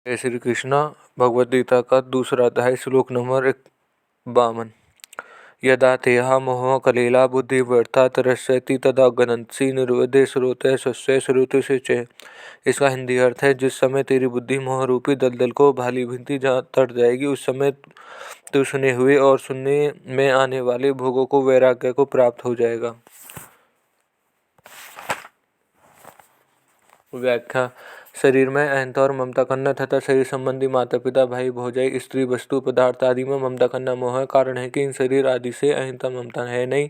जय श्री कृष्णा। भगवद गीता का दूसरा अध्याय, श्लोक नंबर 52। यदा तेहा मोह कलीला बुद्धि व्यर्था तरस्यति तदा गणंसी निर्वदे श्रोते सस्य श्रुति से चे। इसका हिंदी अर्थ है, जिस समय तेरी बुद्धि मोह रूपी दलदल को भाली भिंती जहाँ तट जाएगी, उस समय तू सुने हुए और सुनने में आने वाले भोगों को, वैराग्य को प्राप्त हो जाएगा। व्याख्या। शरीर में अहंता और ममता करना तथा शरीर संबंधी माता पिता भाई भौजाई स्त्री वस्तु पदार्थ आदि में ममता करना मोह कारण है कि इन शरीर आदि से अहंता ममता है नहीं,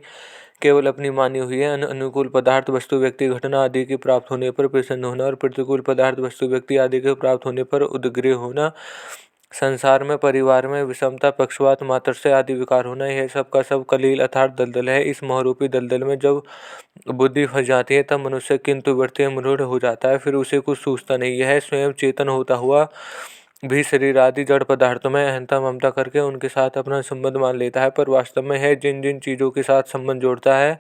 केवल अपनी मानी हुई है। अनुकूल पदार्थ वस्तु व्यक्ति घटना आदि के प्राप्त होने पर प्रसन्न होना और प्रतिकूल पदार्थ वस्तु व्यक्ति आदि के प्राप्त होने पर उद्ग्रीव होना, संसार में परिवार में विषमता पक्षपात मातृस्य आदि विकार होना, यह सब का सब कलील अर्थात दलदल है। इस मोहरूपी दलदल में जब बुद्धि फंस जाती है तब मनुष्य किंतु वृत्ति मूढ़ हो जाता है, फिर उसे कुछ सूझता नहीं। यह स्वयं चेतन होता हुआ भी शरीर आदि जड़ पदार्थों में अहंता ममता करके उनके साथ अपना संबंध मान लेता है, पर वास्तव में है जिन जिन चीजों के साथ संबंध जोड़ता है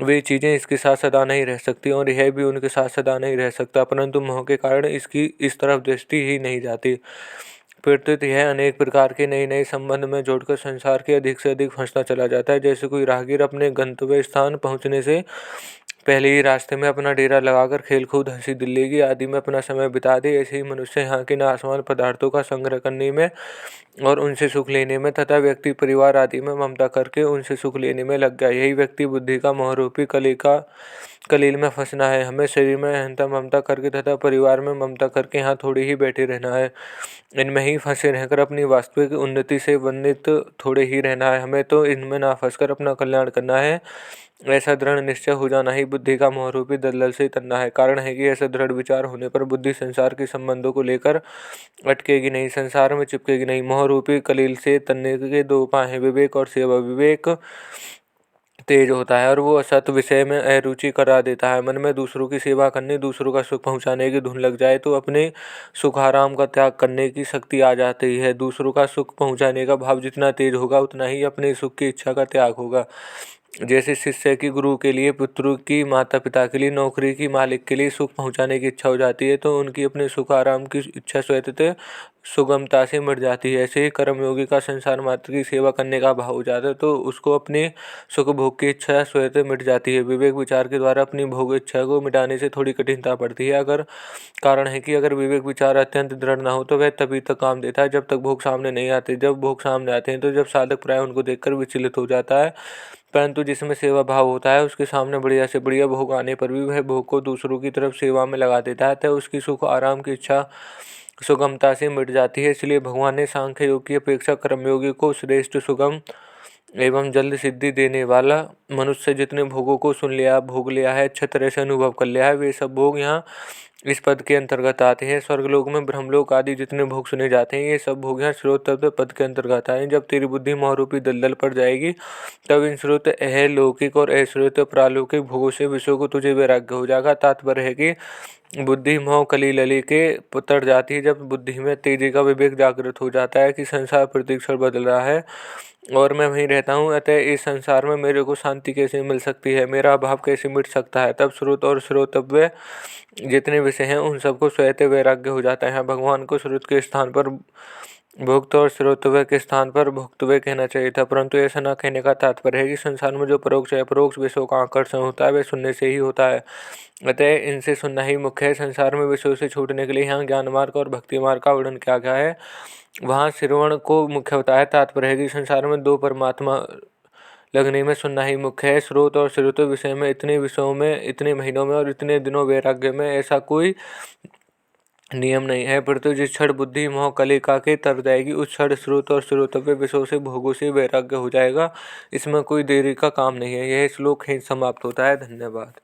वे चीजें इसके साथ सदा नहीं रह सकती और यह भी उनके साथ सदा नहीं रह सकता, परंतु मोह के कारण इसकी इस तरफ दृष्टि ही नहीं जाती। प्रत्युत यह अनेक प्रकार के नए नए संबंध में जोड़कर संसार के अधिक से अधिक फंसता चला जाता है। जैसे कोई राहगीर अपने गंतव्य स्थान पहुंचने से पहले ही रास्ते में अपना डेरा लगाकर खेल कूद हंसी दिल्ली आदि में अपना समय बिता दे, ऐसे ही मनुष्य यहाँ के नाशवान पदार्थों का संग्रह करने में और उनसे सुख लेने में तथा व्यक्ति परिवार आदि में ममता करके उनसे सुख लेने में लग गया। यही व्यक्ति बुद्धि का मोहरूपी कलील में फंसना है। हमें शरीर में अहंता ममता करके तथा परिवार में ममता करके यहाँ थोड़ी ही बैठे रहना है, इनमें ही फंसे रहकर अपनी वास्तविक उन्नति से वंचित थोड़े ही रहना है। हमें तो इनमें ना फंसकर अपना कल्याण करना है, ऐसा दृढ़ निश्चय हो जाना ही बुद्धि का मोहरूपी दलदल से तनना है। कारण है कि ऐसा दृढ़ विचार होने पर बुद्धि संसार के संबंधों को लेकर अटकेगी नहीं, संसार में चिपकेगी नहीं। मोहरूपी कलील से तनने के दो उपाय हैं, विवेक और सेवा। विवेक तेज होता है और वो असत विषय में अरुचि करा देता है। मन में दूसरों की सेवा करने, दूसरों का सुख पहुंचाने की धुन लग जाए तो अपने सुख आराम का त्याग करने की शक्ति आ जाती है। दूसरों का सुख पहुंचाने का भाव जितना तेज होगा उतना ही अपने सुख की इच्छा का त्याग होगा। जैसे शिष्य की गुरु के लिए, पुत्र की माता पिता के लिए, नौकरी की मालिक के लिए सुख पहुंचाने की इच्छा हो जाती है तो उनकी अपने सुख आराम की इच्छा स्वतः सुगमता से मिट जाती है। ऐसे ही कर्मयोगी का संसार मात्र की सेवा करने का भाव हो जाता है तो उसको अपने सुख भोग की इच्छा स्वतः मिट जाती है। विवेक विचार के द्वारा अपनी भोग इच्छा को मिटाने से थोड़ी कठिनता पड़ती है। अगर कारण है कि अगर विवेक विचार अत्यंत दृढ़ न हो तो वह तभी तक काम देता है जब तक भोग सामने नहीं आते। जब भोग सामने आते हैं तो जब साधक प्राय उनको देखकर विचलित हो जाता है, परंतु जिसमें सेवा भाव होता है उसके सामने बढ़िया से बढ़िया भोग आने पर भी वह भोग को दूसरों की तरफ सेवा में लगा देता है, तो उसकी सुख आराम की इच्छा सुगमता से मिट जाती है। इसलिए भगवान ने सांख्य योग की अपेक्षा कर्मयोगी को श्रेष्ठ, सुगम एवं जल्द सिद्धि देने वाला। मनुष्य जितने भोगों को सुन लिया, भोग लिया है, अच्छे तरह से अनुभव कर लिया है, वे सब भोग यहाँ इस पद के अंतर्गत आते हैं। स्वर्गलोक में ब्रह्मलोक आदि जितने भोग सुने जाते हैं, ये सब भोग यहाँ श्रोतव्य पद के अंतर्गत आए हैं। जब तेरी बुद्धि मोहरूपी दलदल पर जाएगी तब इन श्रोत अहलौकिक और अश्रोत प्रालौकिक भोगों से विषयों को तुझे वैराग्य हो जाएगा। तात्पर्य है कि बुद्धि मोह कलील के तट जाती है जब बुद्धि में तेजी का विवेक जागृत हो जाता है कि संसार प्रतिक्षण बदल रहा है और मैं वहीं रहता हूँ, अतः इस संसार में मेरे को शांति कैसे मिल सकती है, मेरा अभाव कैसे मिट सकता है। तब श्रुत और श्रोतव्य जितने विषय हैं उन सबको स्वतः वैराग्य हो जाता है। भगवान को श्रुत के स्थान पर भुक्त और श्रोतव्य के स्थान पर भुक्तव्य कहना चाहिए था, परंतु ऐसा न कहने का तात्पर्य है कि संसार में जो परोक्ष या अपरोक्ष विषयों का आकर्षण होता है वह सुनने से ही होता है, अतः इनसे सुनना ही मुख्य है। संसार में विषयों से छूटने के लिए यहाँ ज्ञान मार्ग और भक्ति मार्ग का वर्णन किया गया है, वहाँ श्रवण को मुख्य होता है। तात्पर्य है कि संसार में दो परमात्मा लगने में सुनना ही मुख्य है। स्रोत और श्रुत विषय में, इतने विषयों में, इतने महीनों में और इतने दिनों वैराग्य में ऐसा कोई नियम नहीं है, परंतु जिस क्षण बुद्धि मोह कलिका के तर जाएगी उस क्षण श्रुत और श्रोतव्य विषयों से भोगों से वैराग्य हो जाएगा। इसमें कोई देरी का काम नहीं है। यह श्लोक ही समाप्त होता है। धन्यवाद।